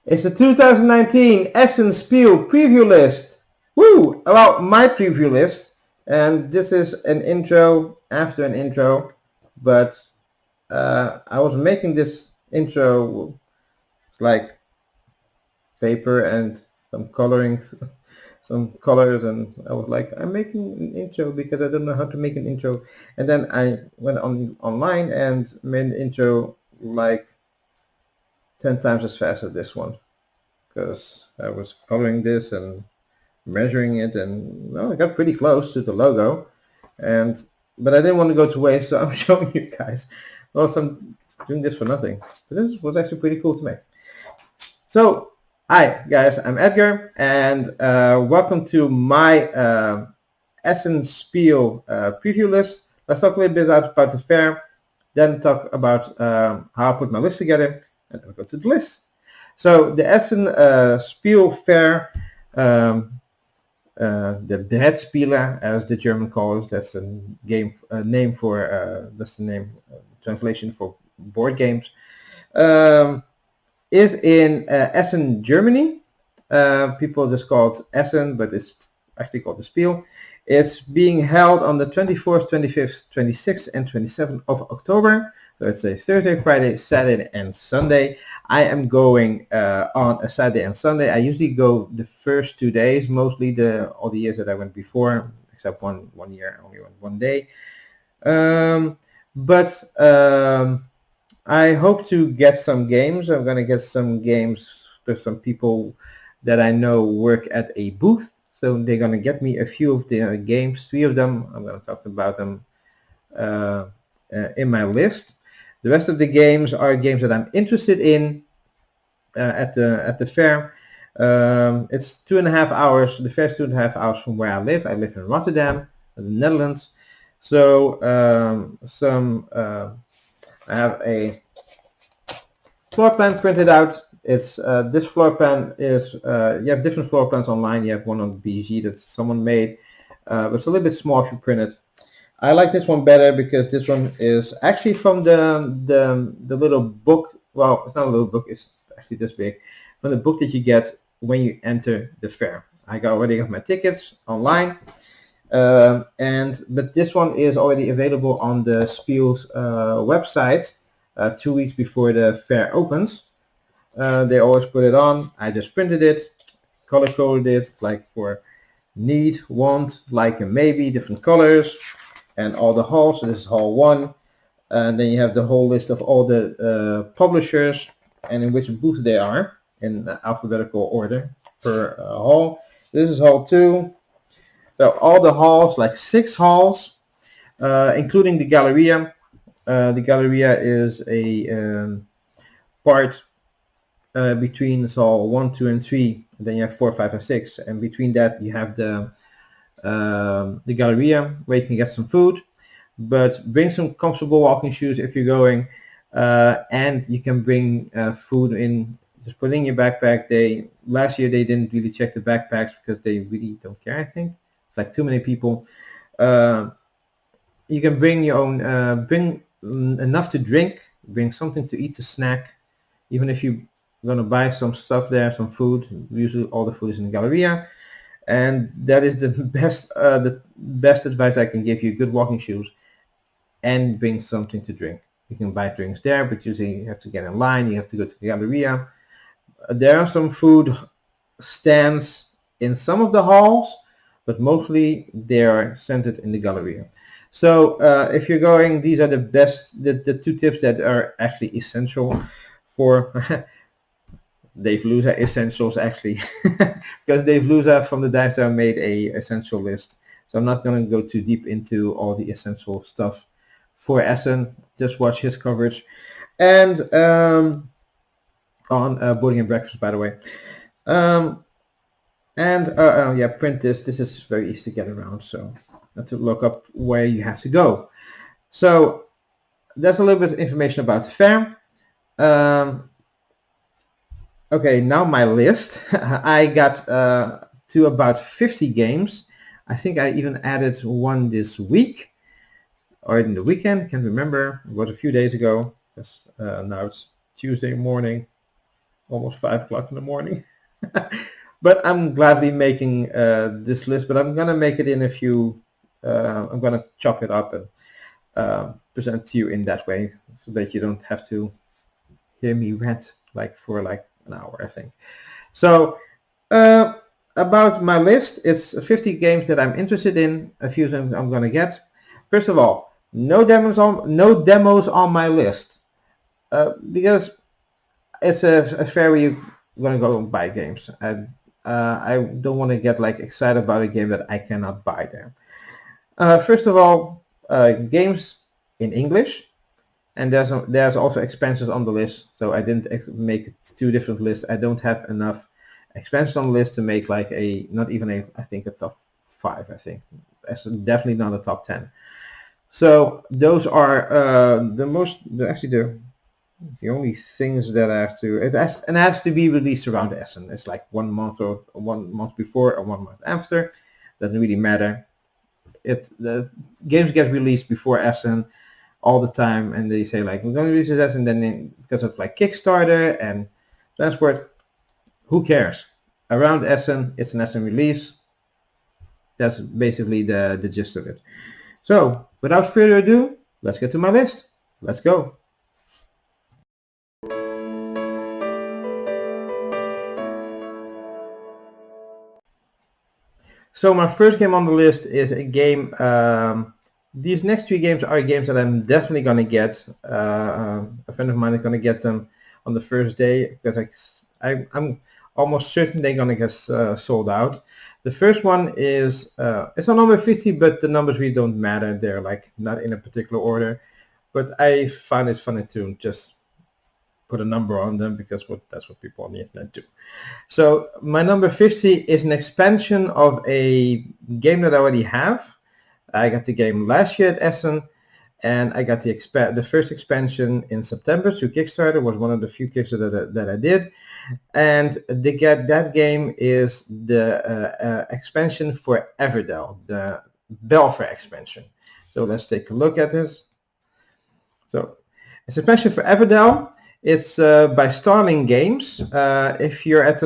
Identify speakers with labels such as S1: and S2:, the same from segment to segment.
S1: It's the 2019 Essen Spiel preview list. Woo! Well, my preview list, and this is an intro after an intro, but I was making this intro like paper and some coloring, some colors, and I was like, I'm making an intro because I don't know how to make an intro. And then I went online and made an intro like 10 times as fast as this one, because I was coloring this and measuring it, and well, I got pretty close to the logo, but I didn't want to go to waste, so I'm showing you guys. Well, I'm doing this for nothing, but this was actually pretty cool to make. So, hi guys, I'm Edgar, and welcome to my Essen Spiel preview list. Let's talk a little bit about the fair, then talk about how I put my list together, and then we'll go to the list. So the Essen Spiel fair, the Brettspieler, as the German calls, that's a name for that's the name translation for board games, is in Essen, Germany. People just call it Essen, but it's actually called the Spiel. It's being held on the 24th, 25th, 26th, and 27th of October. So it's a Thursday, Friday, Saturday, and Sunday. I am going on a Saturday and Sunday. I usually go the first 2 days, mostly all the years that I went before, except one year I only went one day. But I hope to get some games. I'm going to get some games with some people that I know work at a booth. So they're going to get me a few of the games, 3 of them. I'm going to talk about them in my list. The rest of the games are games that I'm interested in at the fair. It's 2.5 hours. The fair's 2.5 hours from where I live. I live in Rotterdam, in the Netherlands. So I have a floor plan printed out. It's this floor plan is you have different floor plans online. You have one on BG that someone made, but it's a little bit small if you print it. I like this one better because this one is actually from the little book. Well, it's not a little book. It's actually this big. From the book that you get when you enter the fair. I already got my tickets online, but this one is already available on the Spiel's website 2 weeks before the fair opens. They always put it on. I just printed it, color coded it, like for need, want, like, and maybe, different colors, and all the halls. So this is hall 1, and then you have the whole list of all the publishers and in which booth they are in alphabetical order per hall. This is hall 2. So all the halls, like 6 halls, including the Galleria. The Galleria is a part between hall 1, 2, and 3. And then you have 4, 5, and 6, and between that you have the Galleria, where you can get some food, but bring some comfortable walking shoes if you're going, and you can bring food in. Just put it in your backpack. Last year they didn't really check the backpacks because they really don't care. I think it's like too many people. You can bring your own, bring enough to drink, bring something to eat, to snack, even if you're gonna buy some stuff there, some food. Usually all the food is in the Galleria. And that is the best advice I can give you. Good walking shoes, and bring something to drink. You can buy drinks there, but usually you have to get in line. You have to go to the Galleria. There are some food stands in some of the halls, but mostly they are centered in the Galleria. So if you're going, these are the 2 tips that are actually essential for Dave Luza essentials, actually, because Dave Luza from the Dice Tower made a essential list. So I'm not going to go too deep into all the essential stuff for Essen. Just watch his coverage, and on Boarding and Breakfast, by the way. Yeah, print this. This is very easy to get around, so not to look up where you have to go. So that's a little bit of information about the fair. Okay, now my list. I got to about 50 games. I think I even added one this week, or in the weekend, can't remember. It was a few days ago. Now it's Tuesday morning. almost 5 o'clock in the morning. But I'm gladly making this list, but I'm gonna make it in a few, I'm gonna chop it up and present to you in that way, so that you don't have to hear me rant for an hour, I think. So about my list, it's 50 games that I'm interested in. A few of them I'm gonna get. First of all, no demos on my list, because it's a fair way you're gonna go and buy games, and I don't want to get excited about a game that I cannot buy there. First of all, games in English, and there's also expansions on the list. So I didn't make 2 different lists. I don't have enough expansions on the list to make not even I think a top 5. I think that's definitely not a top 10. So those are the only things that I have to. It has to be released around Essen. It's like 1 month or 1 month before or 1 month after. Doesn't really matter. The games get released before Essen all the time, and they say we're going to release this, and then because of Kickstarter and transport, who cares? Around Essen, it's an Essen release. That's basically the gist of it. So without further ado, let's get to my list. Let's go. So my first game on the list is a game. These next 3 games are games that I'm definitely going to get. A friend of mine is going to get them on the first day, because I'm almost certain they're going to get sold out. The first one is, it's on number 50, but the numbers really don't matter. They're not in a particular order. But I find it funny to just put a number on them, because that's what people on the internet do. So my number 50 is an expansion of a game that I already have. I got the game last year at Essen, and I got the first expansion in September through Kickstarter. It was one of the few Kickstarter that I did. And that game is the expansion for Everdell, the Belfair expansion. So let's take a look at this. So it's an expansion for Everdell. It's by Starling Games. If you're at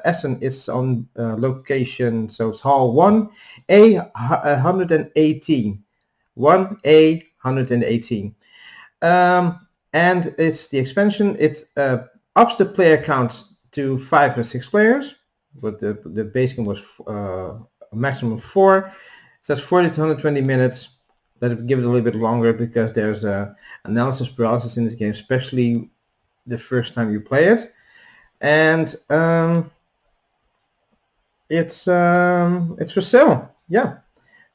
S1: Essen, it's on location. So it's Hall 1A118. 1A118. And it's the expansion. It ups the player count to 5 or 6 players, but the base game was a maximum of 4. It says 40 to 120 minutes. Let's give it a little bit longer, because there's analysis paralysis in this game, especially the first time you play it. And it's for sale. Yeah.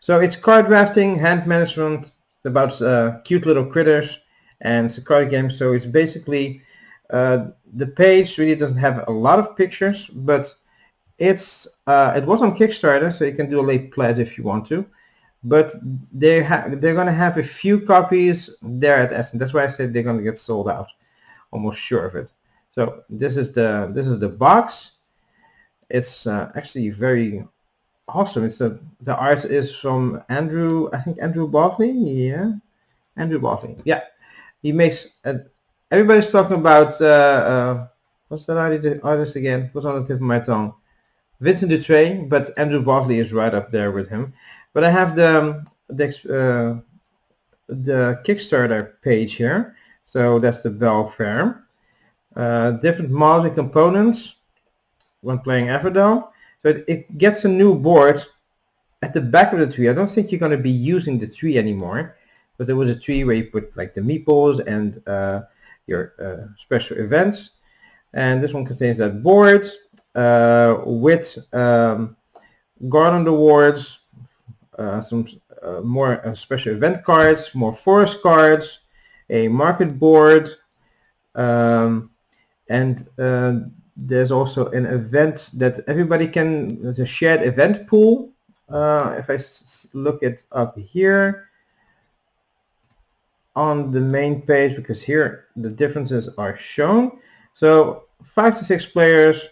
S1: So it's card drafting, hand management. It's about cute little critters, and it's a card game. So it's basically the page really doesn't have a lot of pictures, but it was on Kickstarter, so you can do a late pledge if you want to. But they're going to have a few copies there at Essen. That's why I said they're going to get sold out. Almost sure of it. So this is the box. It's actually very awesome. The art is from Andrew. I think Andrew Botley. Yeah, Andrew Botley. Yeah, he makes. Everybody's talking about what's that artist again? What's on the tip of my tongue? Vincent Dutray, but Andrew Botley is right up there with him. But I have the Kickstarter page here. So that's the Belfair. Different models and components when playing Everdell. So it gets a new board at the back of the tree. I don't think you're going to be using the tree anymore, but there was a tree where you put the meeples and your special events. And this one contains that board with Garland Awards, some more special event cards, more forest cards, a market board, and there's also an event that everybody can. There's a shared event pool. If I look it up here on the main page, because here the differences are shown. So 5 to 6 players,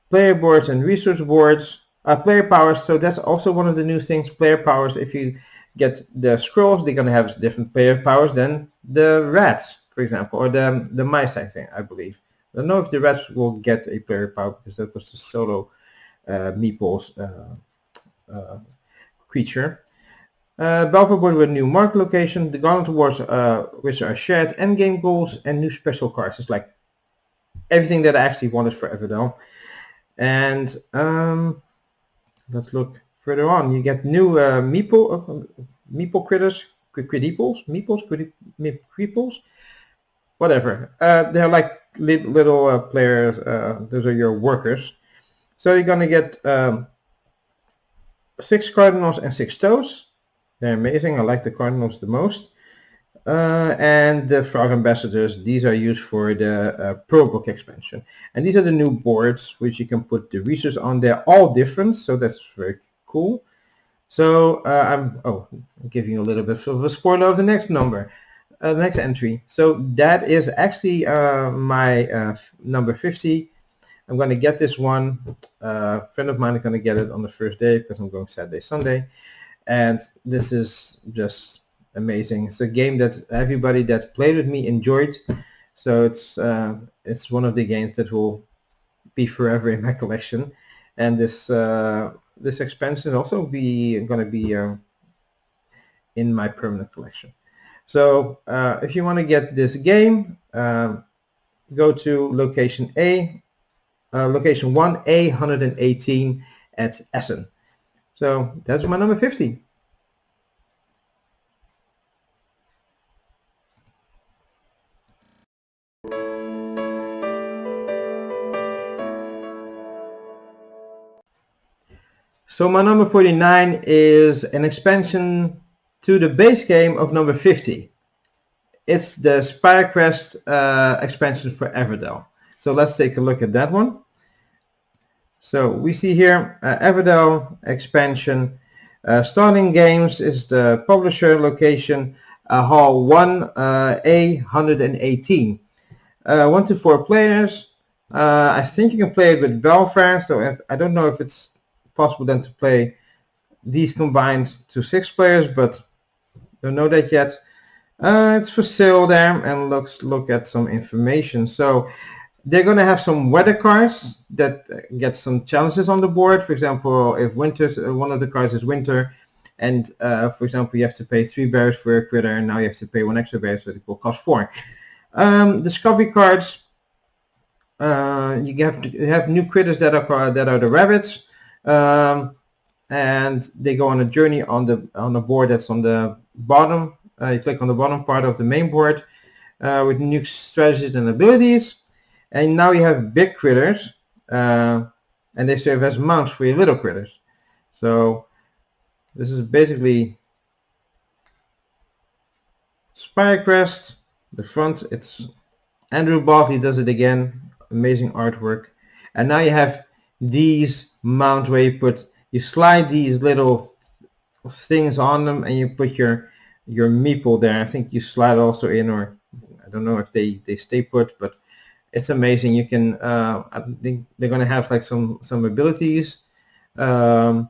S1: player boards and resource boards, player powers. So that's also one of the new things. Player powers. If you get the scrolls, they're going to have different player powers than the rats, for example, or the mice, I think, I believe. I don't know if the rats will get a player power because that was the solo meeples creature. Balfour board with a new market location, the Gauntlet Awards, which are shared endgame goals, and new special cards. It's like everything that I actually wanted for Everdell. And let's look further on. You get new meeple critters, creeples, whatever. They're like little players. Those are your workers. So you're gonna get 6 cardinals and 6 toes. They're amazing. I like the cardinals the most. And the frog ambassadors, these are used for the Pro Book expansion. And these are the new boards which you can put the resources on. They're all different, so that's very cool. So I'm giving you a little bit of a spoiler of the next number, the next entry. So that is actually my number 50. I'm going to get this one. A friend of mine is going to get it on the first day because I'm going Saturday, Sunday. And this is just amazing. It's a game that everybody that played with me enjoyed. So it's one of the games that will be forever in my collection. And this expansion is also going to be in my permanent collection. So if you want to get this game, go to location A. Location 1A 118 at Essen. So that's my number 50. So my number 49 is an expansion to the base game of number 50. It's the Spycraft expansion for Everdell. So let's take a look at that one. So we see here Everdell expansion. Starting Games is the publisher, location Hall 1A 118. 1 to 4 players. I think you can play it with Belfast, so I don't know if it's possible then to play these combined to 6 players, but don't know that yet. It's for sale there, and let's look at some information. So they're going to have some weather cards that get some challenges on the board. For example, if winter's one of the cards is winter, and for example you have to pay 3 berries for a critter, and now you have to pay 1 extra berry, so it will cost 4. Discovery cards. You have new critters that are the rabbits, and they go on a journey on the board that's on the bottom. You click on the bottom part of the main board with new strategies and abilities. And now you have big critters, and they serve as mounts for your little critters. So this is basically Spycraft. The front, it's Andrew Bartley does it again. Amazing artwork. And now you have these mounts where you slide these little things on them, and you put your meeple there. I think you slide also in, or I don't know if they stay put, but it's amazing. You can I think they're going to have like some abilities, and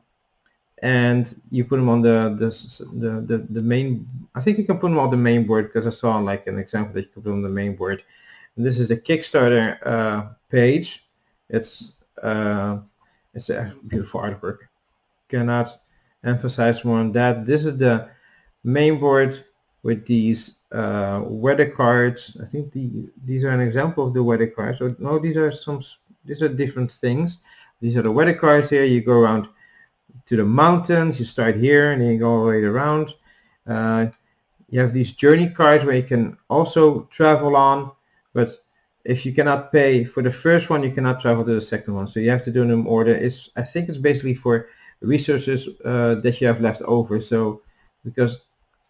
S1: you put them on the main. I think you can put them on the main board, because I saw like an example that you could put on the main board. And this is the Kickstarter page. It's a beautiful artwork. Cannot emphasize more on that. This is the main board with these weather cards. I think these are an example of the weather cards. Or no, these are different things. These are the weather cards here. You go around to the mountains. You start here and then you go all the way around. You have these journey cards where you can also travel on, but if you cannot pay for the first one, you cannot travel to the second one. So you have to do them in order. I think it's basically for resources that you have left over. So because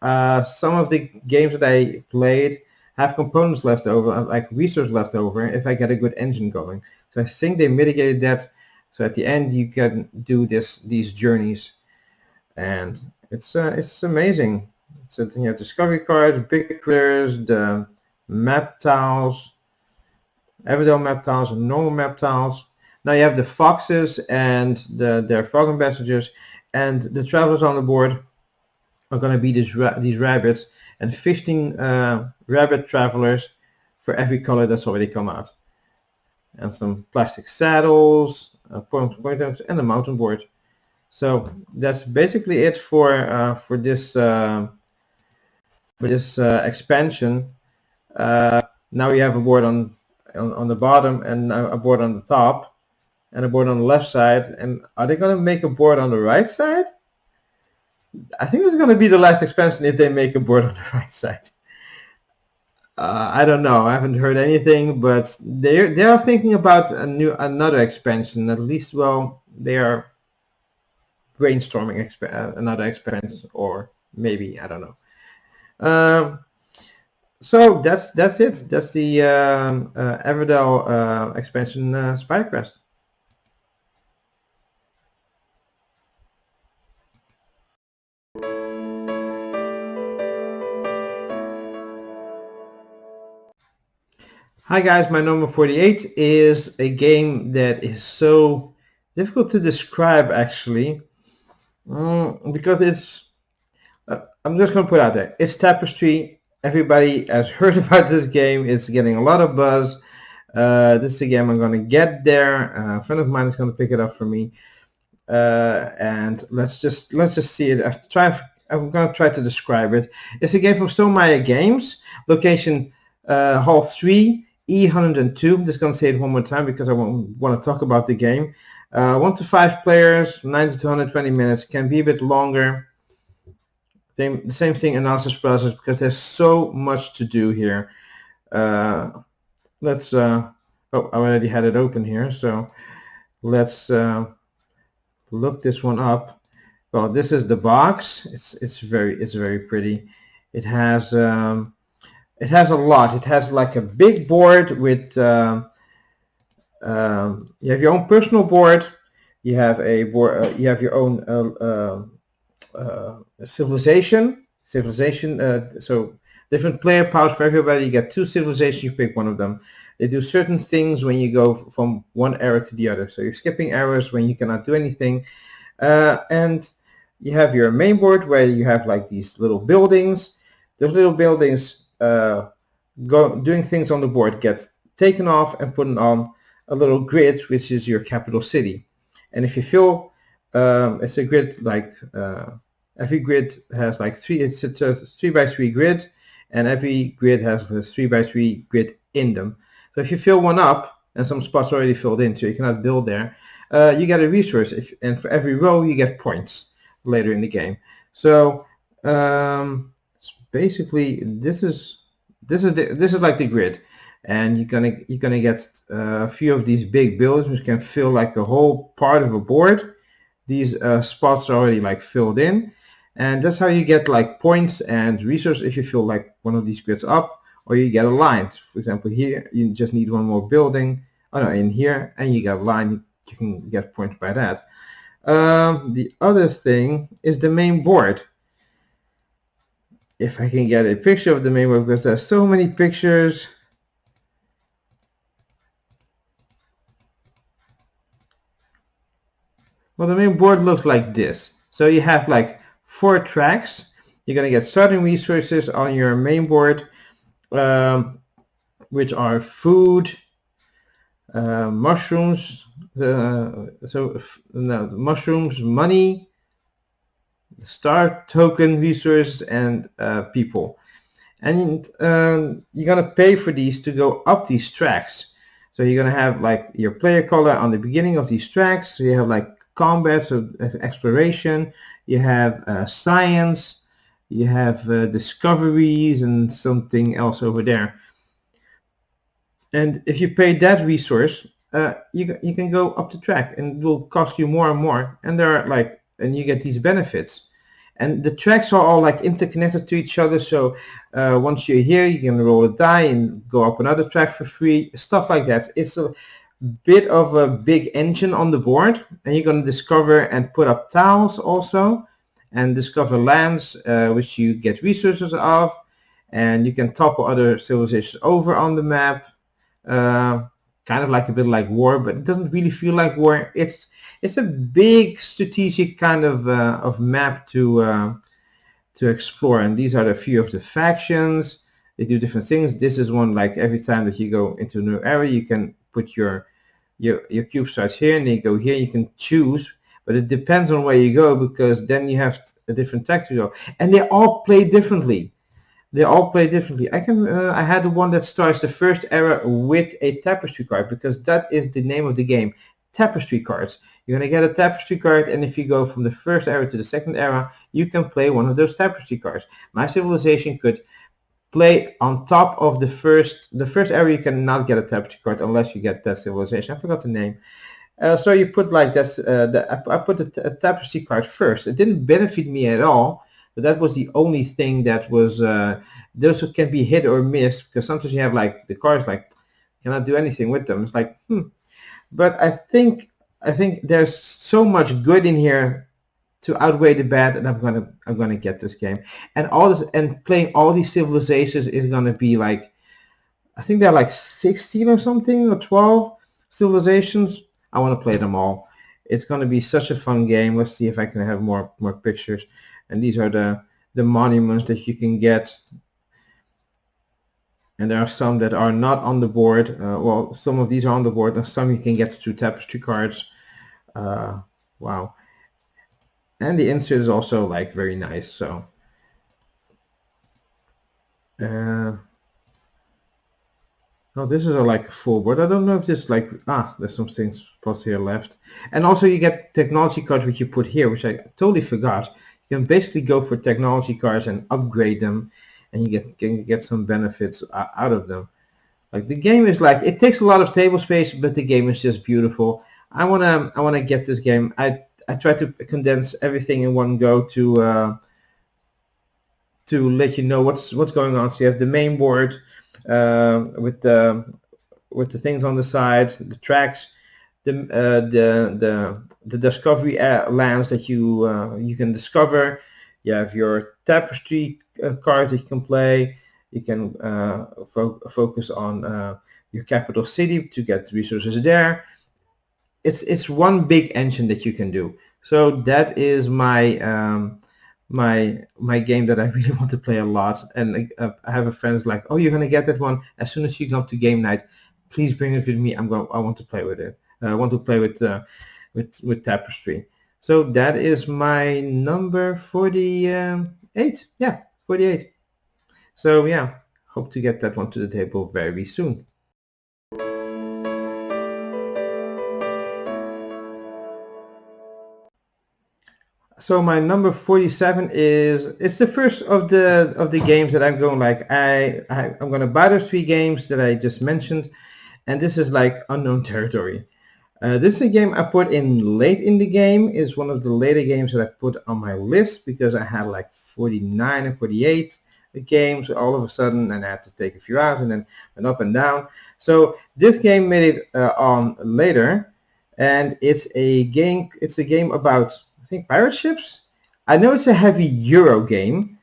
S1: some of the games that I played have components left over, like resources left over, if I get a good engine going. So I think they mitigated that. So at the end you can do these journeys, and it's amazing. So you have discovery cards, big critters, the map tiles, Everdell map tiles, and normal map tiles. Now you have the foxes and their frog ambassadors, and the travelers on the board are going to be these rabbits, and 15 rabbit travelers for every color that's already come out. And some plastic saddles, pointers, and a mountain board. So that's basically it for this expansion. Now you have a board on the bottom and a board on the top and a board on the left side. And are they going to make a board on the right side? I think it's going to be the last expansion if they make a board on the right side. I don't know. I haven't heard anything, but they are thinking about another expansion. At least, well, they are brainstorming another expansion, or maybe, I don't know. So that's it. That's the Everdell expansion Spycraft. Hi guys, my number 48 is a game that is so difficult to describe actually, because it's, I'm just going to put it out there, it's Tapestry. Everybody has heard about this game. It's getting a lot of buzz. This is a game I'm going to get there. A friend of mine is going to pick it up for me, and let's just see it. I'm going to try to describe it. It's a game from Stonemaier Games, location Hall 3, E102. I'm just going to say it one more time because I want to talk about the game. 1 to 5 players, 90 to 120 minutes. Can be a bit longer. The same thing in Analysis Paralysis because there's so much to do here. Let's. Oh, I already had it open here, so let's look this one up. Well, this is the box. It's very pretty. It has a lot. It has like a big board with. You have your own personal board. You have a board. You have your own civilization. So different player powers for everybody. You get 2 civilizations. You pick one of them. They do certain things when you go from one era to the other. So you're skipping eras when you cannot do anything. And you have your main board where you have like these little buildings. Those little buildings doing things on the board get taken off and put on a little grid, which is your capital city. And if you fill, it's a grid like every grid has like it's a 3x3 grid, and every grid has a 3x3 grid in them. So if you fill one up, and some spots already filled in, so you cannot build there, you get a resource, and for every row you get points later in the game. So basically, this is like the grid, and you're gonna get a few of these big buildings which can fill like a whole part of a board. These spots are already like filled in, and that's how you get like points and resources if you fill like one of these grids up, or you get a line. For example, here you just need one more building. Oh no, in here, and you get a line. You can get points by that. The other thing is the main board. If I can get a picture of the main board, because there's so many pictures. Well, the main board looks like this. So you have like 4 tracks. You're going to get starting resources on your main board, which are food, mushrooms, mushrooms, money, star token resources, and people. And you're going to pay for these to go up these tracks. So you're going to have like your player color on the beginning of these tracks. So you have like combat, so exploration, you have science, you have discoveries, and something else over there. And if you pay that resource, you can go up the track, and it will cost you more and more. And there are like, and you get these benefits. And the tracks are all like interconnected to each other. So once you're here, you can roll a die and go up another track for free, stuff like that. It's a bit of a big engine on the board, and you're going to discover and put up tiles also, and discover lands which you get resources of, and you can topple other civilizations over on the map. Kind of like a bit like war, but it doesn't really feel like war. It's a big strategic kind of map to explore, and these are a few of the factions. They do different things. This is one like every time that you go into a new area, you can put your cube starts here, and then you go here. You can choose, but it depends on where you go, because then you have a different track to go, and they all play differently. They all play differently. I had the one that starts the first era with a tapestry card, because that is the name of the game. Tapestry cards. You're going to get a tapestry card, and if you go from the first era to the second era, you can play one of those tapestry cards. My civilization could play on top of the first era. You cannot get a tapestry card unless you get that civilization. I forgot the name. So you put like this. I put the tapestry card first. It didn't benefit me at all, but that was the only thing that was. Those can be hit or miss, because sometimes you have like the cards like cannot do anything with them. It's like But I think there's so much good in here to outweigh the bad, and I'm gonna get this game. And playing all these civilizations is gonna be like, I think there are like 16 or something, or 12 civilizations. I want to play them all. It's gonna be such a fun game. Let's see if I can have more pictures. And these are the monuments that you can get. And there are some that are not on the board. Well, some of these are on the board, and some you can get through tapestry cards. Wow. And the insert is also like very nice. So oh, this is like a full board. I don't know if this like there's some things spots here left. And also you get technology cards which you put here, which I totally forgot. You can basically go for technology cards and upgrade them, and you can get some benefits out of them. Like the game is like, it takes a lot of table space, but the game is just beautiful. I wanna get this game. I try to condense everything in one go to let you know what's going on. So you have the main board with the things on the sides, the tracks, the discovery lands that you can discover. You have your tapestry cards that you can play. You can focus on your capital city to get resources there. It's one big engine that you can do. So that is my my game that I really want to play a lot. And I have a friend like, oh, you're gonna get that one as soon as you come to game night. Please bring it with me. I want to play with it. I want to play with tapestry. So that is my number 48. Yeah, 48. So yeah, hope to get that one to the table very soon. So my number 47 it's the first of the games that I'm going like I'm gonna buy those 3 games that I just mentioned, and this is like unknown territory. This is a game I put in late in the game. It's one of the later games that I put on my list because I had like 49 and 48 games all of a sudden, and I had to take a few out and then went up and down. So this game made it on later, and it's a game about, I think, pirate ships. I know it's a heavy Euro game,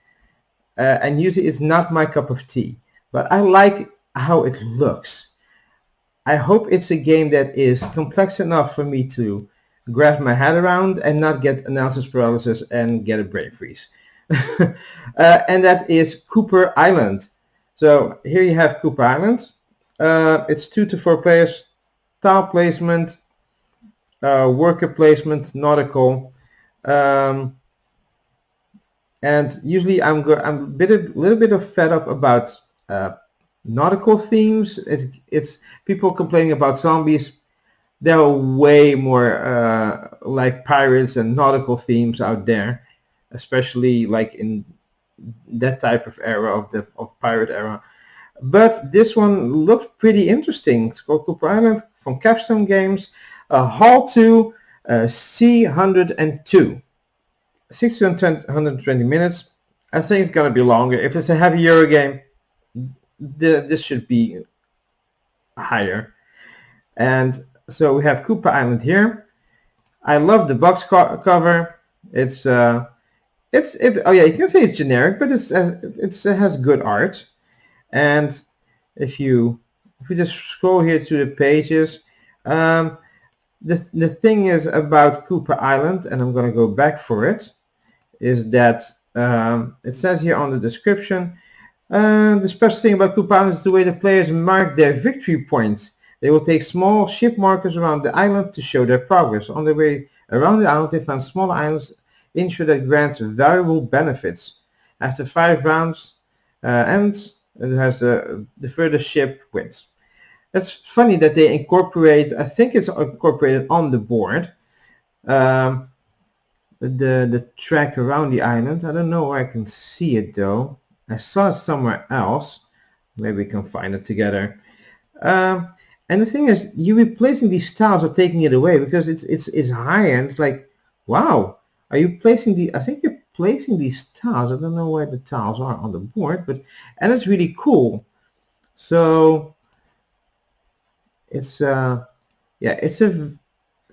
S1: and usually it's not my cup of tea, but I like how it looks. I hope it's a game that is complex enough for me to grab my head around and not get analysis paralysis and get a brain freeze. And that is Cooper Island. So here you have Cooper Island. It's 2 to 4 players, tile placement, worker placement, nautical. And usually I'm a little bit of fed up about nautical themes. It's people complaining about zombies. There are way more like pirates and nautical themes out there, especially like in that type of era of pirate era. But this one looked pretty interesting. It's called Cooper Island from Capstone Games. Hall 2, C102. 60 to 120 minutes. I think it's gonna be longer. If it's a heavy Euro game, this should be higher. And so we have Cooper Island here. I love the box cover. It's oh yeah, you can say it's generic, but it has good art. And if you just scroll here to the pages, the thing is about Cooper Island, and I'm going to go back for it, is that it says here on the description, The special thing about Cthulhu Island is the way the players mark their victory points. They will take small ship markers around the island to show their progress. On their way around the island, they find smaller islands ensure that grants valuable benefits. After 5 rounds ends, it has the furthest ship wins. It's funny that they incorporate, I think it's incorporated on the board, um, the track around the island. I don't know where I can see it though. I saw it somewhere else. Maybe we can find it together. Um, and the thing is, you replacing these tiles or taking it away because it's high and it's like, wow, are you placing the? I think you're placing these tiles. I don't know where the tiles are on the board, but and it's really cool. So it's yeah, it's a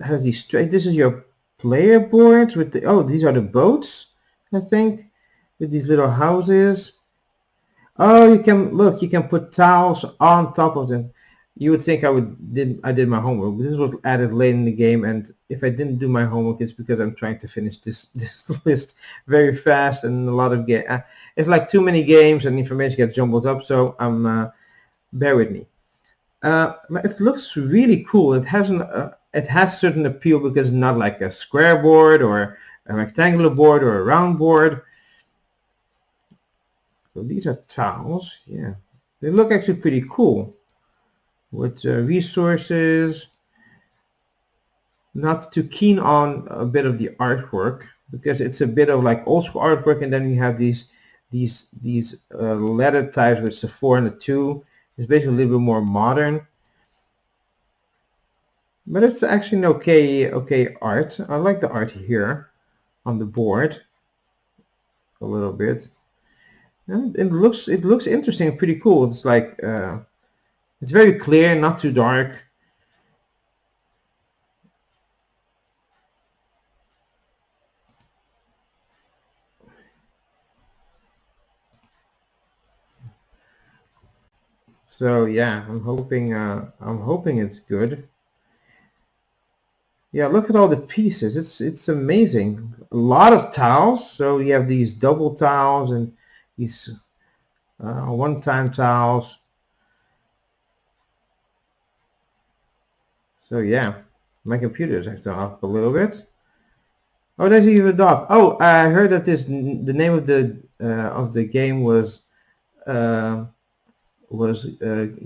S1: has these straight. This is your player board with the these are the boats, I think, with these little houses. Oh, you can look. You can put tiles on top of them. You would think I did my homework, but this was added late in the game, and if I didn't do my homework, it's because I'm trying to finish this this list very fast and a lot of game. It's like too many games and information gets jumbled up. So bear with me. It looks really cool. It has certain appeal because it's not like a square board or a rectangular board or a round board. So these are tiles, yeah. They look actually pretty cool with resources. Not too keen on a bit of the artwork because it's a bit of like old school artwork, and then you have these letter types with the 4 and the 2. It's basically a little bit more modern, but it's actually an okay art. I like the art here on the board a little bit. And it looks interesting and pretty cool. It's like it's very clear, not too dark. So yeah, I'm hoping it's good. Yeah, look at all the pieces. It's amazing. A lot of tiles. So you have these double tiles and these one-time tiles. So yeah, my computer is actually up a little bit. Oh, there's even a dog. Oh, I heard that the name of the game was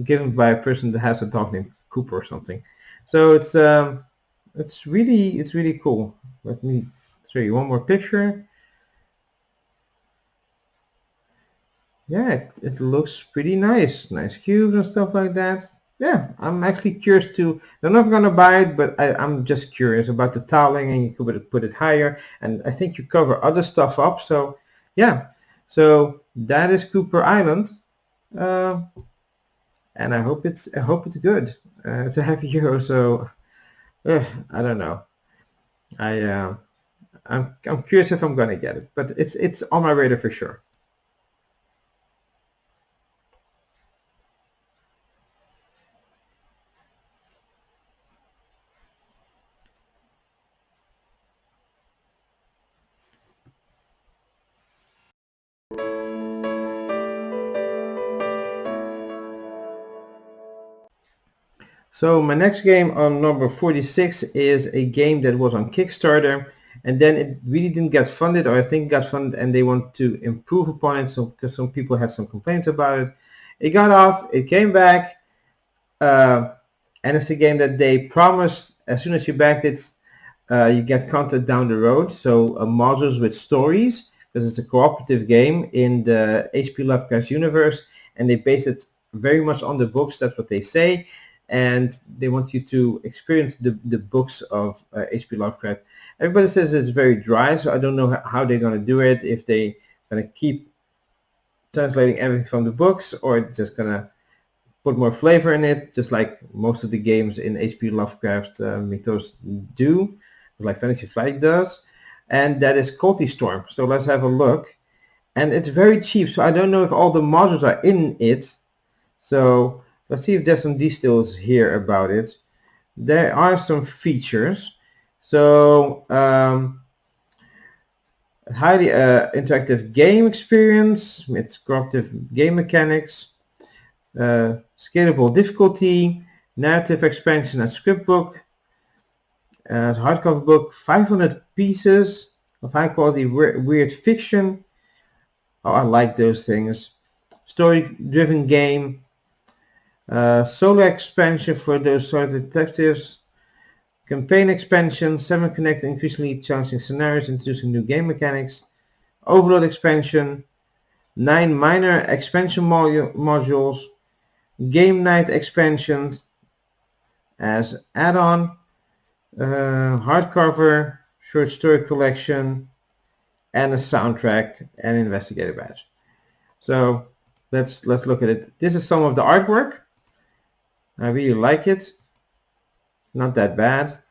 S1: given by a person that has a dog named Cooper or something. So it's really cool. Let me show you one more picture. Yeah, it looks pretty nice. Nice cubes and stuff like that. Yeah, I'm actually curious to. I'm not gonna buy it, but I'm just curious about the tiling, and you could put it higher. And I think you cover other stuff up. So yeah, so that is Cooper Island, uh, and I hope it's good. It's a half euro, so I don't know. I'm curious if I'm gonna get it, but it's on my radar for sure. So my next game on number 46 is a game that was on Kickstarter, and then it really didn't get funded, or I think it got funded and they want to improve upon it, so because some people had some complaints about it. It got off, it came back, and it's a game that they promised as soon as you backed it, you get content down the road, so modules with stories, because it's a cooperative game in the H.P. Lovecraft universe, and they base it very much on the books, that's what they say, and they want you to experience the books of H.P. Lovecraft. Everybody says it's very dry, so I don't know how they're going to do it, if they're going to keep translating everything from the books, or just going to put more flavor in it, just like most of the games in H.P. Lovecraft mythos do, like Fantasy Flight does. And that is Cthulhu Storm. So let's have a look. And it's very cheap, so I don't know if all the modules are in it. So let's see if there's some details here about it. There are some features. So A highly interactive game experience with cooperative game mechanics, scalable difficulty, narrative expansion and script book, hardcover book, 500 pieces of high quality weird fiction. Oh, I like those things. Story-driven game, solo expansion for those sort of detectives, campaign expansion, 7 connected increasingly challenging scenarios introducing new game mechanics, overload expansion, 9 minor expansion modules, game night expansions as add-on, hardcover, short story collection, and a soundtrack and investigative badge. So let's look at it. This is some of the artwork. I really like it. Not that bad.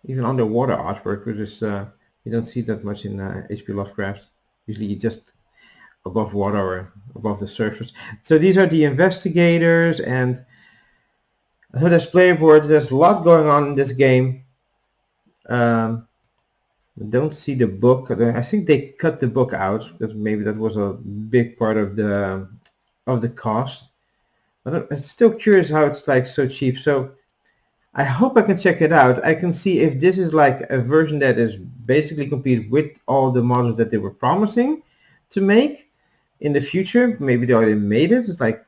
S1: Even underwater artwork, which is you don't see that much in H.P. Lovecraft. Usually just above water or above the surface. So these are the investigators, and so there's player boards. There's a lot going on in this game. I don't see the book. I think they cut the book out because maybe that was a big part of the cost. But I'm still curious how it's like so cheap. So I hope I can check it out. I can see if this is like a version that is basically complete with all the models that they were promising to make in the future. Maybe they already made it. It's like,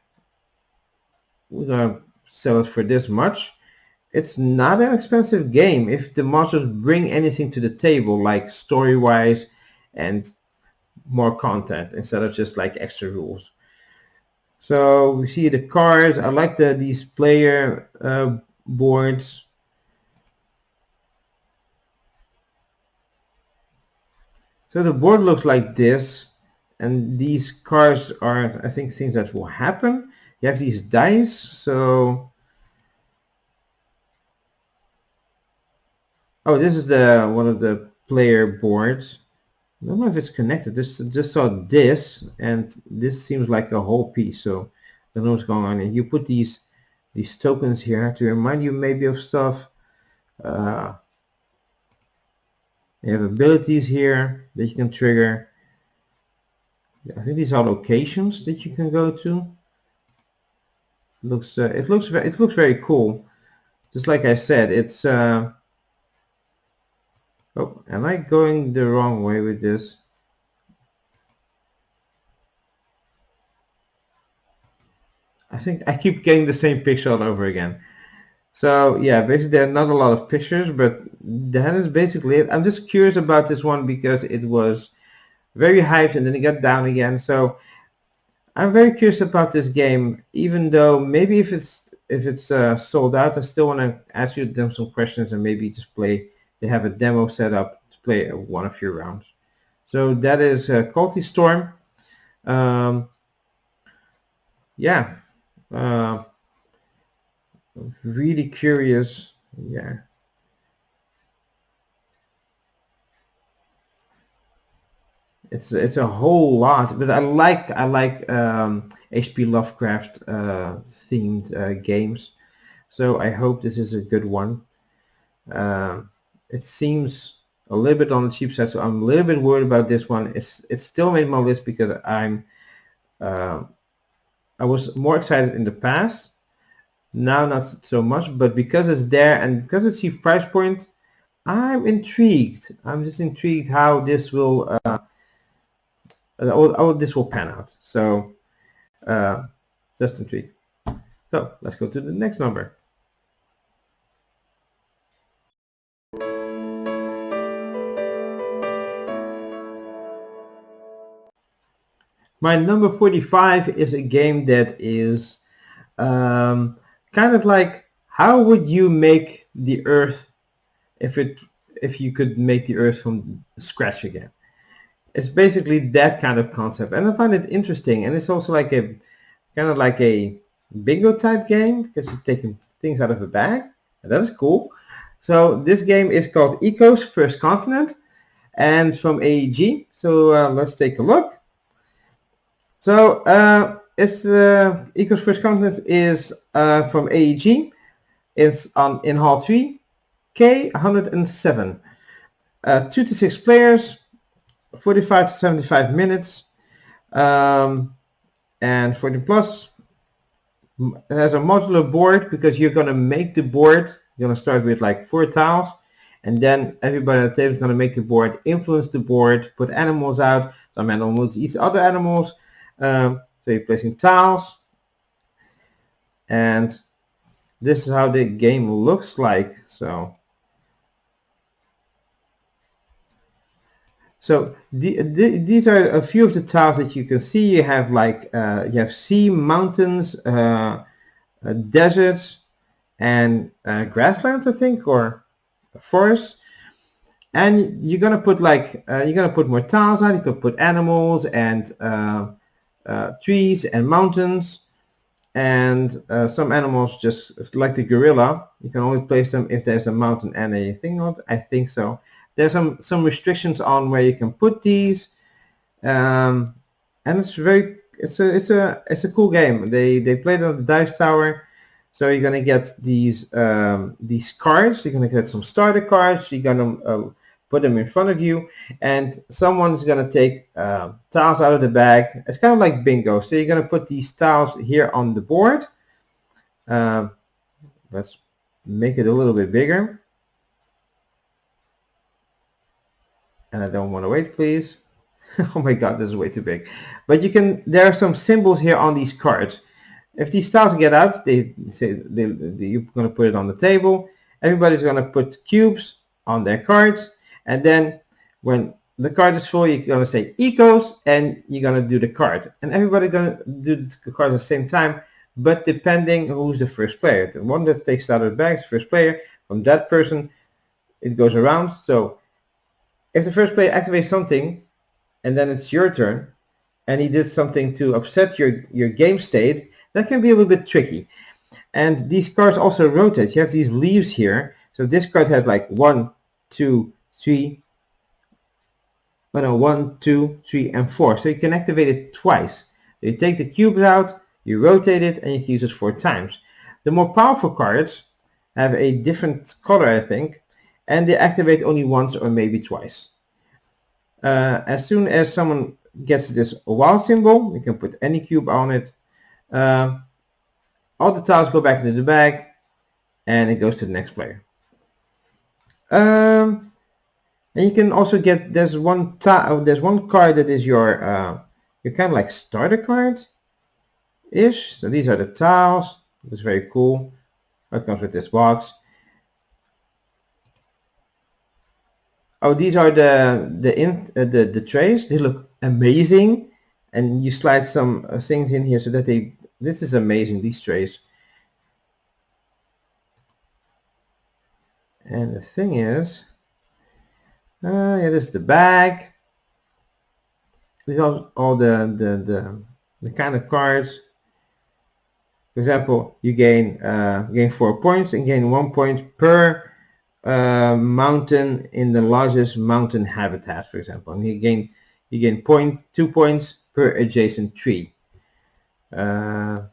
S1: we're gonna sell it for this much. It's not an expensive game if the monsters bring anything to the table, like story-wise and more content instead of just like extra rules. So we see the cards. I like these player boards. So the board looks like this, and these cards are, I think, things that will happen. You have these dice, so oh, this is the one of the player boards. I don't know if it's connected. Just saw this, and this seems like a whole piece, so I don't know what's going on. And you put these tokens here to remind you maybe of stuff. You have abilities here that you can trigger. I think these are locations that you can go to. It looks very cool. Just like I said, it's oh, am I going the wrong way with this? I think I keep getting the same picture all over again. So yeah, basically there are not a lot of pictures, but that is basically it. I'm just curious about this one because it was very hyped and then it got down again. So I'm very curious about this game, even though maybe if it's sold out, I still want to ask you them some questions and maybe just play. They have a demo set up to play one of your rounds. So that is Cthulhu Storm. Yeah. Really curious. Yeah. It's a whole lot, but I like H.P. Lovecraft themed games, so I hope this is a good one. It seems a little bit on the cheap side, so I'm a little bit worried about this one. It's still made my list because I was more excited in the past. Now not so much, but because it's there and because it's cheap price point, I'm intrigued. I'm just intrigued how this will how this will pan out. So just intrigued. So let's go to the next number. My number 45 is a game that is kind of like, how would you make the Earth if you could make the Earth from scratch again? It's basically that kind of concept, and I find it interesting. And it's also like a kind of like a bingo type game because you're taking things out of a bag, and that is cool. So this game is called Eco's First Continent, and from AEG. So let's take a look. So it's Eco's First Continent is from AEG. It's in Hall 3, K107. 2 to 6 players, 45 to 75 minutes, and 40 plus. It has a modular board because you're going to make the board. You're going to start with like 4 tiles, and then everybody at the table is going to make the board, influence the board, put animals out. Some animals eat other animals. So you're placing tiles, and this is how the game looks like. So these are a few of the tiles that you can see. You have like you have sea, mountains, deserts, and grasslands, I think, or forests. And you're gonna put like you're gonna put more tiles out. You could put animals and trees and mountains, and some animals, just like the gorilla, you can only place them if there's a mountain and a thing on it. I think so. There's some restrictions on where you can put these, and it's a cool game. They played on the dice tower, so you're gonna get these cards. You're gonna get some starter cards. You're gonna put them in front of you, and someone's gonna take tiles out of the bag. It's kind of like bingo. So you're gonna put these tiles here on the board. Let's make it a little bit bigger. And I don't want to wait, please. Oh my god, this is way too big. But there are some symbols here on these cards. If these tiles get out, they say you're going to put it on the table. Everybody's going to put cubes on their cards. And then when the card is full, you're going to say ecos, and you're going to do the card. And everybody's going to do the card at the same time, but depending who's the first player. The one that takes it out of the bag is the first player. From that person, it goes around. So if the first player activates something, and then it's your turn, and he did something to upset your game state, that can be a little bit tricky. And these cards also rotate. You have these leaves here. So this card has like 1, 2, 3, 1, 2, 3, and 4. So you can activate it twice. So you take the cubes out, you rotate it, and you can use it 4 times. The more powerful cards have a different color, I think, and they activate only once or maybe twice. As soon as someone gets this wow symbol, you can put any cube on it. All the tiles go back into the bag, and it goes to the next player. And you can also get, there's one card that is your kind of like starter card ish. So these are the tiles. It's very cool. It comes with this box. Oh, these are the trays. They look amazing, and you slide some things in here so that this is amazing, these trays. And the thing is, yeah, this is the bag. These are all the kind of cards. For example, you gain 4 points and gain 1 point per mountain in the largest mountain habitat, for example, and you gain 2 points per adjacent tree. Yeah.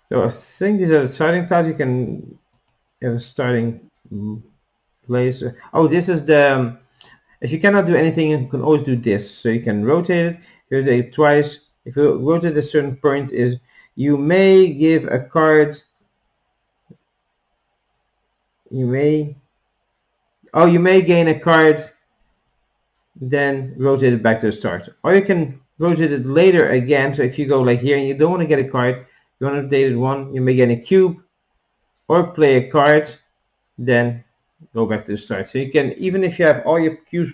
S1: So I think these are the starting tiles. You can have a starting place. Oh, this is the. If you cannot do anything, you can always do this. So you can rotate it. Rotate it twice. If you rotate a certain point, you may give a card. You may gain a card, then rotate it back to the start. Or you can rotate it later again. So if you go like here and you don't want to get a card, you want to rotate it 1, you may get a cube, or play a card, then go back to the start. So you can, even if you have all your cubes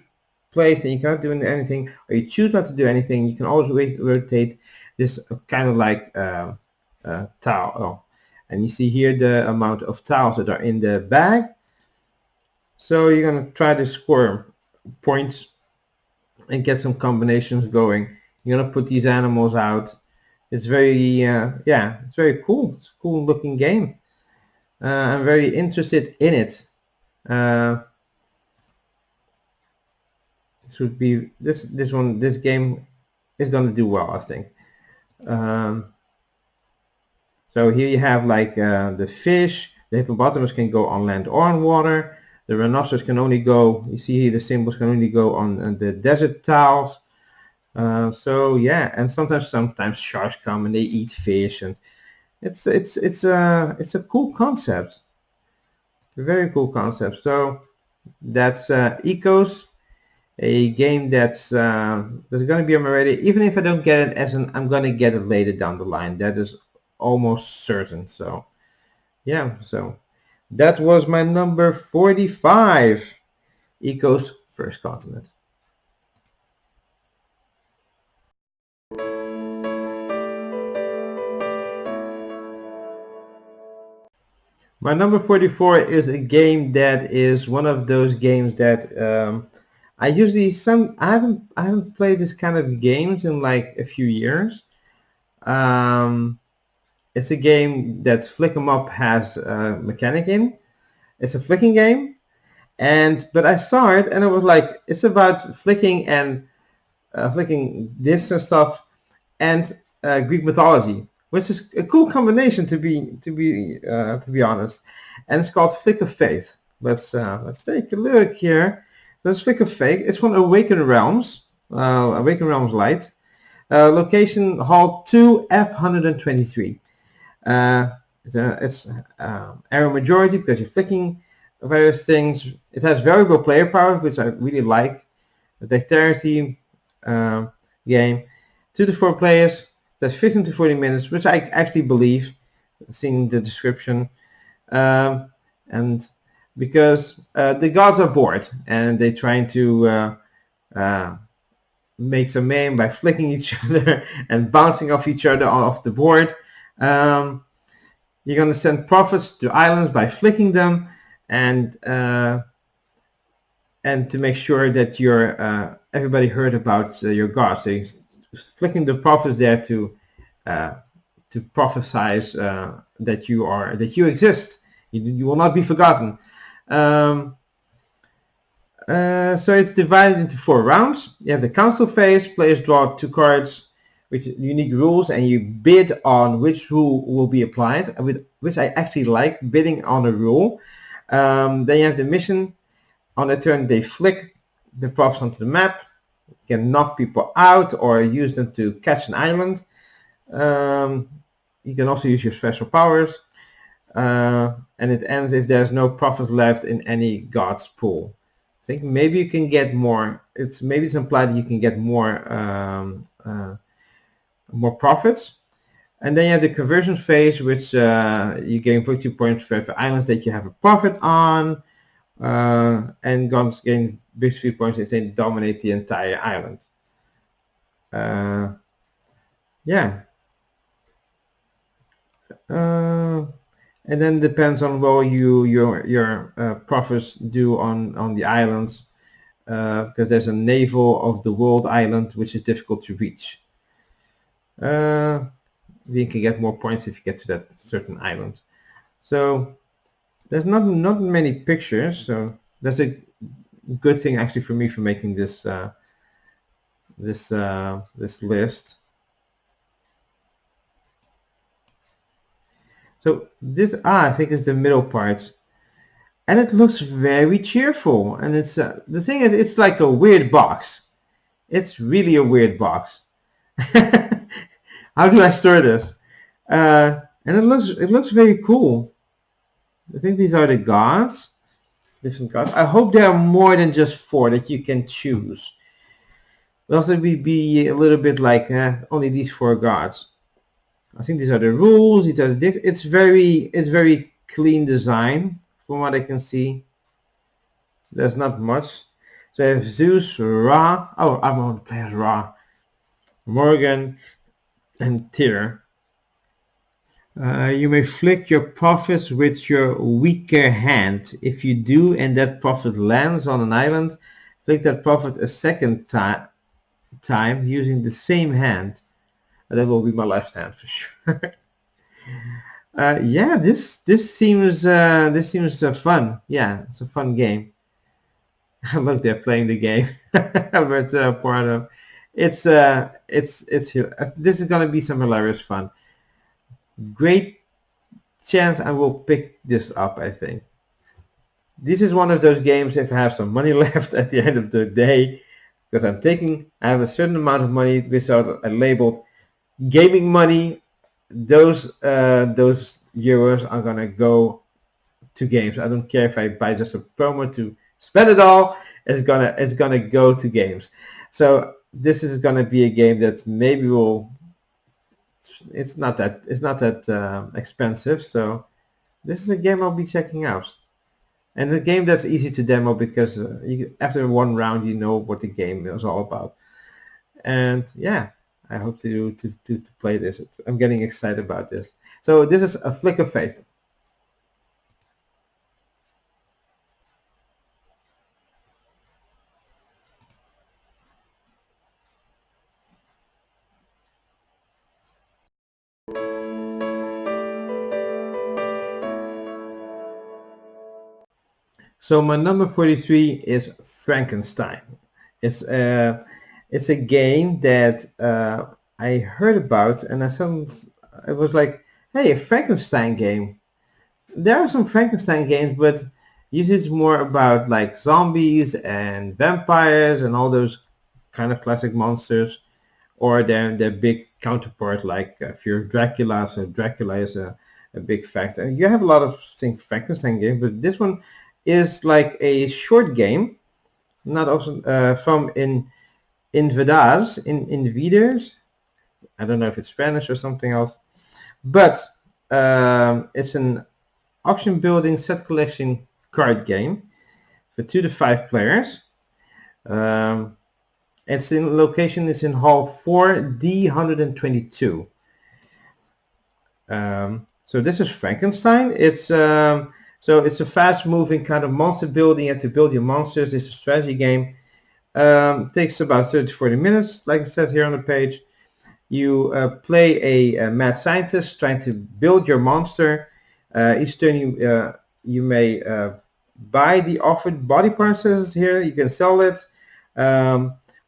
S1: placed and you cannot do anything, or you choose not to do anything, you can always rotate this kind of like tile. Oh. And you see here the amount of tiles that are in the bag. So you're going to try to score points and get some combinations going. You're going to put these animals out. It's very, it's very cool. It's a cool looking game. I'm very interested in it. This game is going to do well, I think. So So here you have like the fish. The hippopotamus can go on land or on water. The rhinoceros can only go, you see here the symbols can only go on the desert tiles. So yeah, and sometimes sharks come and they eat fish, and it's a cool concept, a very cool concept. So that's Ecos, a game that's going to be on my radar. Even if I don't get it I'm going to get it later down the line. That is almost certain. So yeah, so that was my number 45, Ecos First Continent. My number 44 is a game that is one of those games that I haven't played this kind of games in like a few years. It's a game that Flick 'em Up has a mechanic in. It's a flicking game, but I saw it and it was like it's about flicking and flicking this and stuff and Greek mythology, which is a cool combination to be honest. And it's called Flick of Faith. Let's take a look here. That's Flick of Faith. It's from Awaken Realms, Light. Location Hall 2 F123. It's arrow majority because you're flicking various things. It has variable player power, which I really like. A dexterity game. 2 to 4 players. That's 15 to 40 minutes, which I actually believe, seeing the description. And because the gods are bored and they're trying to make some name by flicking each other and bouncing off each other off the board. You're going to send prophets to islands by flicking them, and to make sure that everybody heard about your gods. So you're flicking the prophets there to prophesize that you exist. You will not be forgotten. So it's divided into 4 rounds. You have the council phase. Players draw 2 cards with unique rules, and you bid on which rule will be applied, which I actually like, bidding on a rule. Then you have the mission. On a turn, they flick the props onto the map. You can knock people out or use them to catch an island. You can also use your special powers. And it ends if there's no profit left in any god's pool. I think maybe you can get more. Maybe it's implied that you can get more profits. And then you have the conversion phase, which you gain 42 points for every islands that you have a profit on, and gods gain victory points if they dominate the entire island. Yeah. And then depends on what your profits do on the islands, because there's a navel of the world island which is difficult to reach. You can get more points if you get to that certain island. So there's not many pictures, so that's a good thing actually for me for making this this list. So this I think is the middle part, and it looks very cheerful. And it's the thing is, it's like a weird box. It's really a weird box. How do I store this? And it looks very cool. I think these are the gods, different gods. I hope there are more than just 4 that you can choose. Will also be a little bit like only these 4 gods. I think these are the rules. It's very clean design from what I can see. There's not much. So I have Zeus, Ra. Oh, I'm on the play as Ra. Morgan and Tyr. You may flick your profits with your weaker hand. If you do and that profit lands on an island, flick that profit a second time using the same hand. That will be my left hand for sure. Yeah, this seems fun. Yeah, it's a fun game. Look, they're playing the game. But part of it's this is gonna be some hilarious fun. Great chance I will pick this up, I think. This is one of those games, if I have some money left at the end of the day, because I have a certain amount of money which are labeled gaming money. Those euros are gonna go to games. I don't care if I buy just a promo to spend it all. It's gonna go to games. So this is gonna be a game that maybe will. It's not that expensive. So this is a game I'll be checking out. And a game that's easy to demo because after one round you know what the game is all about. And yeah, I hope to play this. I'm getting excited about this. So this is A Flick of Faith. So my number 43 is Frankenstein. It's a game that I heard about, and I was like, hey, a Frankenstein game. There are some Frankenstein games, but usually it's more about like zombies and vampires and all those kind of classic monsters, or their big counterpart like Fear of Dracula. So Dracula is a big factor. And you have a lot of Frankenstein games, but this one is like a short game, not often from Invidars. I don't know if it's Spanish or something else, but it's an auction building set collection card game for 2 to 5 players. Its location is in Hall 4D122. So this is Frankenstein. It's a fast-moving kind of monster building. You have to build your monsters. It's a strategy game. Takes about 30 to 40 minutes, like it says here on the page. You play a mad scientist trying to build your monster. Each turn you may buy the offered body parts here. You can sell it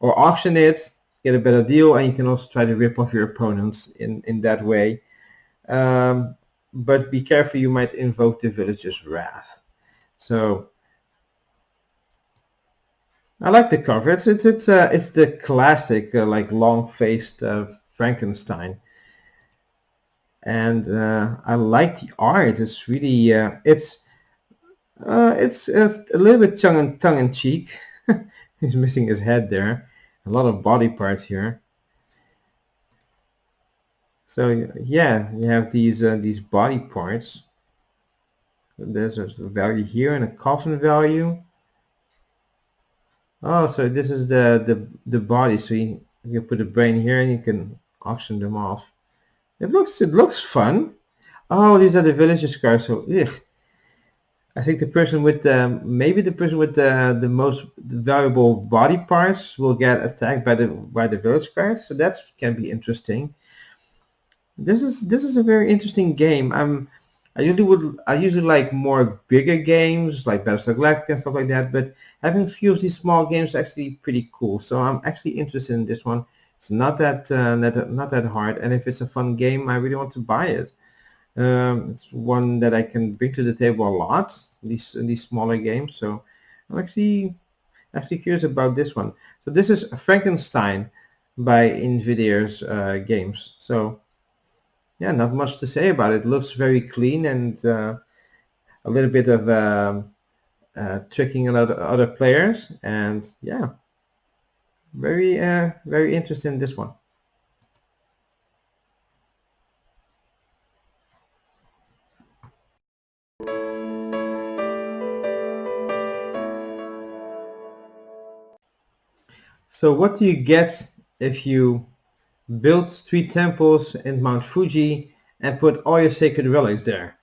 S1: or auction it, get a better deal, and you can also try to rip off your opponents in that way. But be careful, you might invoke the villager's wrath. So I like the cover. It's the classic like long-faced Frankenstein, and I like the art. It's really it's a little bit tongue in cheek. He's missing his head there. A lot of body parts here. So yeah, you have these body parts. There's a value here and a coffin value. Oh, so this is the body. So you can put the brain here and you can auction them off. It looks fun. Oh, these are the villager cards. So ugh. I think the person with the most valuable body parts will get attacked by the village cards. So that can be interesting. This is a very interesting game. I usually like more bigger games like Battlestar Galactica and stuff like that, but having a few of these small games is actually pretty cool. So I'm actually interested in this one. It's not that hard, and if it's a fun game, I really want to buy it. It's one that I can bring to the table a lot. These smaller games. So I'm actually curious about this one. So this is Frankenstein by Invidirs Games. So yeah, not much to say about it. It looks very clean and a little bit of tricking a lot of other players, and yeah, very interested in this one. So what do you get if you build 3 temples in Mount Fuji and put all your sacred relics there?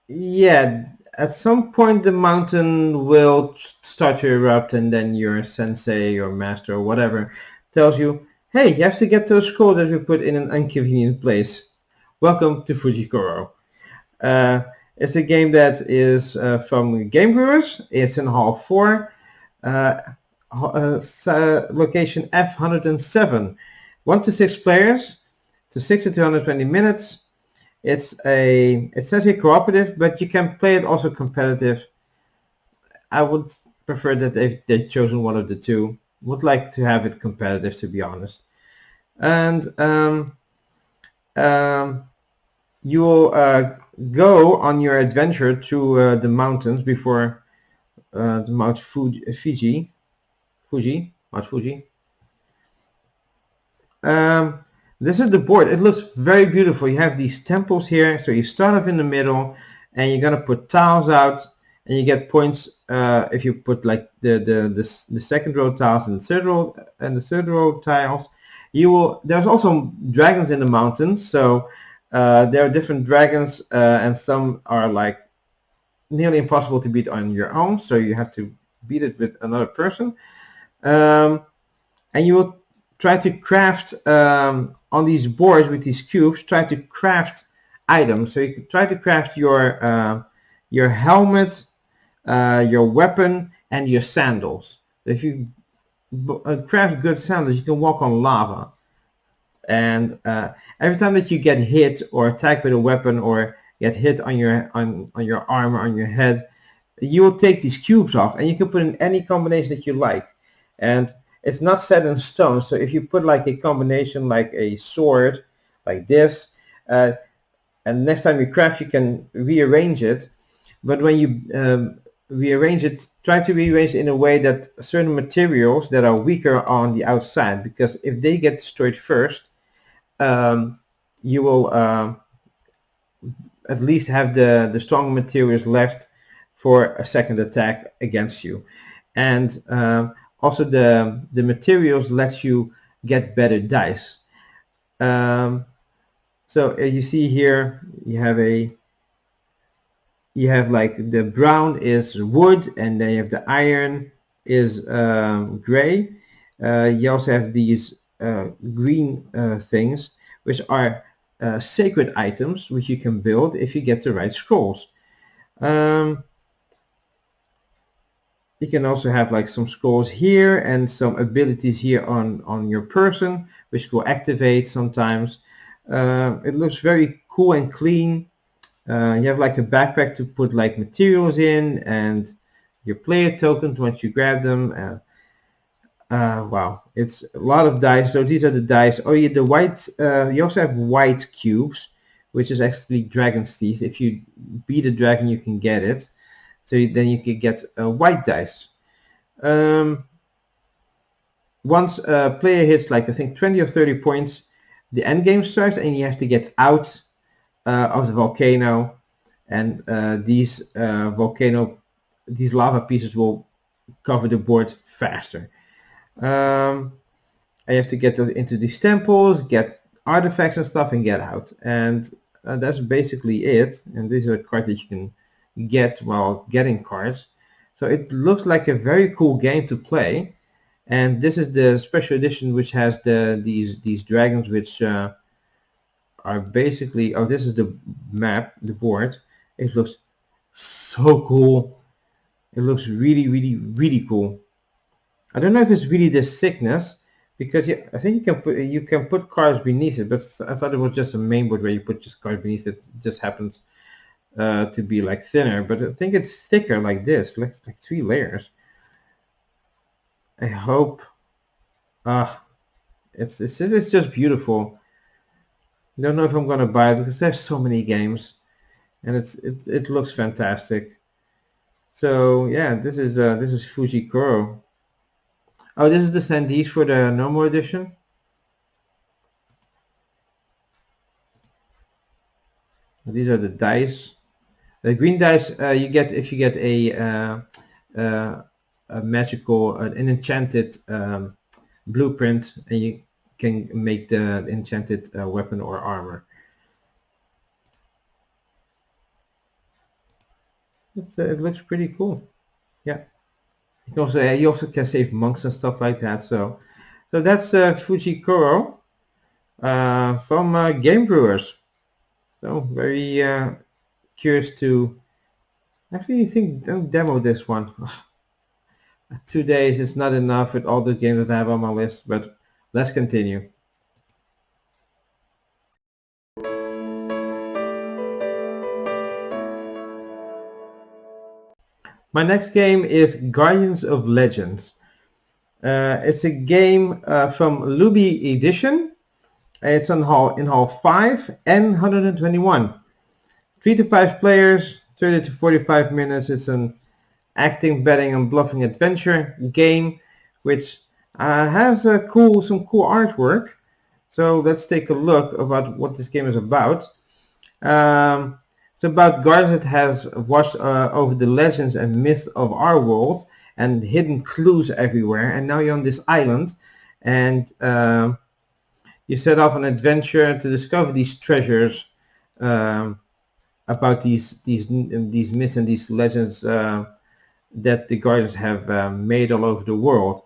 S1: Yeah, at some point the mountain will start to erupt, and then your sensei or master or whatever tells you, hey, you have to get those scrolls that we put in an inconvenient place. Welcome to Fujikoro. It's a game that is from Game Brewers. It's in Hall 4. Location F107. 1 to 6 players to 6 to 220 minutes. It says here cooperative, but you can play it also competitive. I would prefer that they've chosen one of the two. Would like to have it competitive, to be honest. And you will go on your adventure to the mountains before the Mount Fuji. Mount Fuji. This is the board. It looks very beautiful. You have these temples here, so you start off in the middle, and you're gonna put tiles out, and you get points if you put like the second row tiles and the third row tiles. There's also dragons in the mountains, so there are different dragons, and some are like nearly impossible to beat on your own, so you have to beat it with another person. And you will try to craft on these boards with these cubes, try to craft items. So you can try to craft your helmet, your weapon, and your sandals. If you craft good sandals, you can walk on lava. And every time that you get hit or attacked with a weapon or get hit on your armor, on your head, you will take these cubes off, and you can put in any combination that you like. And it's not set in stone, so if you put like a combination like a sword like this, and next time you craft you can rearrange it, but when you rearrange it, try to rearrange it in a way that certain materials that are weaker on the outside, because if they get destroyed first, you will at least have the strong materials left for a second attack against you. And also the materials let you get better dice. So you see here you have like the brown is wood, and then you have the iron is gray. You also have these green things, which are sacred items, which you can build if you get the right scrolls. You can also have like some scrolls here and some abilities here on your person, which will activate sometimes. It looks very cool and clean. You have like a backpack to put like materials in, and your player tokens once you grab them. Wow, it's a lot of dice. So these are the dice. Oh yeah, the white. You also have white cubes, which is actually dragon's teeth. If you beat a dragon, you can get it. So then you can get white dice. Once a player hits like I think 20 or 30 points, the end game starts, and he has to get out of the volcano, and these lava pieces will cover the board faster. I have to get into these temples, get artifacts and stuff, and get out. And that's basically it. And these are cards that you can get while getting cards. So it looks like a very cool game to play. And this is the special edition, which has these dragons, which are basically, oh, this is the map, the board. It looks so cool. It looks really, really, really cool. I don't know if it's really this thickness, because I think you can put cards beneath it, but I thought it was just a main board where you put just cards beneath it. It just happens to be like thinner, but I think it's thicker like this, like 3 layers. I hope. It's just beautiful. I don't know if I'm gonna buy it because there's so many games, and it looks fantastic. So yeah, this is Fuji Kuro. Oh, this is the Sandies for the normal edition. These are the dice. The green dice you get if you get a magical, an enchanted blueprint, and you can make the enchanted weapon or armor. It looks pretty cool. Yeah. You also can save monks and stuff like that. So that's Fuji Kuro from Game Brewers. So very curious to actually don't demo this one. 2 days is not enough with all the games that I have on my list, but let's continue. My next game is Guardians of Legends. It's a game from Luby Edition. It's in Hall 5 and 121. 3 to 5 players, 30 to 45 minutes. It's an acting, betting, and bluffing adventure game, which has some cool artwork. So let's take a look about what this game is about. It's about guardians that has watched over the legends and myths of our world and hidden clues everywhere. And now you're on this island, and you set off an adventure to discover these treasures about these myths and these legends that the guardians have made all over the world.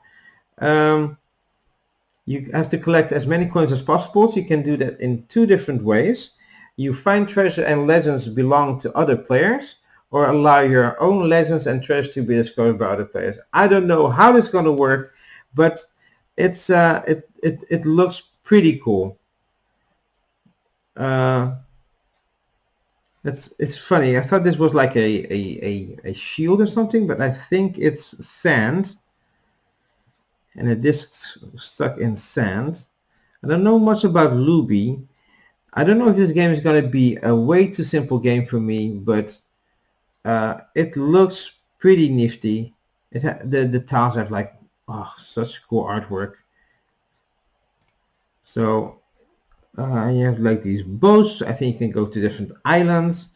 S1: You have to collect as many coins as possible. So you can do that in 2 different ways. You find treasure and legends belong to other players, or allow your own legends and treasure to be discovered by other players. I don't know how this is going to work, but it's it looks pretty cool. It's funny. I thought this was like a shield or something, but I think it's sand, and a disc stuck in sand. I don't know much about Luby. I don't know if this game is going to be a way too simple game for me, but it looks pretty nifty. The tiles have like such cool artwork. So you have like these boats. I think you can go to different islands,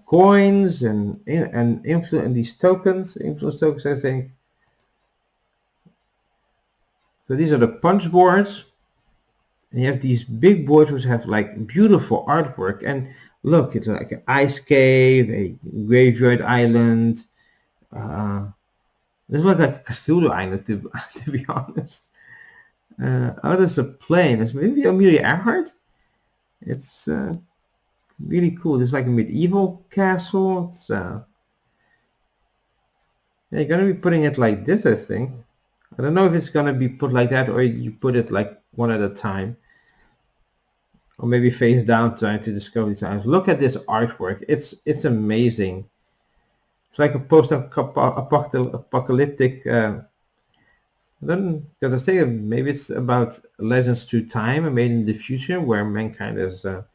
S1: coins and these tokens, influence tokens, I think. So these are the punch boards. And you have these big boards which have like beautiful artwork. And look, it's like an ice cave, a graveyard island. This looks like a Cthulhu island, to be honest. There's a plane. It's maybe Amelia Earhart. It's really cool. It's like a medieval castle. It's you're gonna be putting it like this, I think. I don't know if it's gonna be put like that or you put it like one at a time, or maybe face down trying to discover these items. Look at this artwork. It's amazing. It's like a post-apocalyptic. Because I say maybe it's about legends through time and made in the future where mankind is a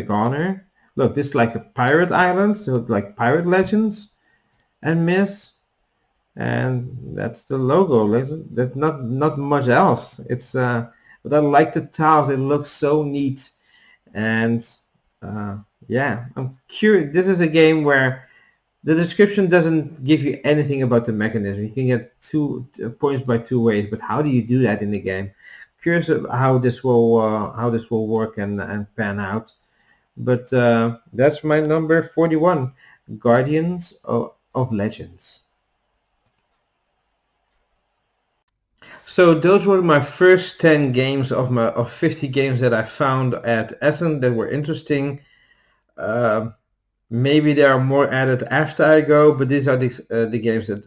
S1: goner. Look, this is like a pirate island, so it's like pirate legends and myths, and that's the logo. There's not much else. It's but I like the tiles. It looks so neat, and yeah, I'm curious. This is a game where the description doesn't give you anything about the mechanism. You can get 2 points by 2 ways, but how do you do that in the game? Curious how this will work and pan out. But that's my number 41, Guardians of Legends. So those were my first 10 games of 50 games that I found at Essen that were interesting. Maybe there are more added after I go, but these are the games that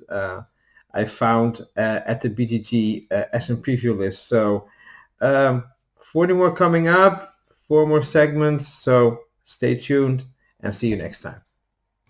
S1: I found at the BGG Essen preview list. So 40 more coming up, 4 more segments. So stay tuned and see you next time.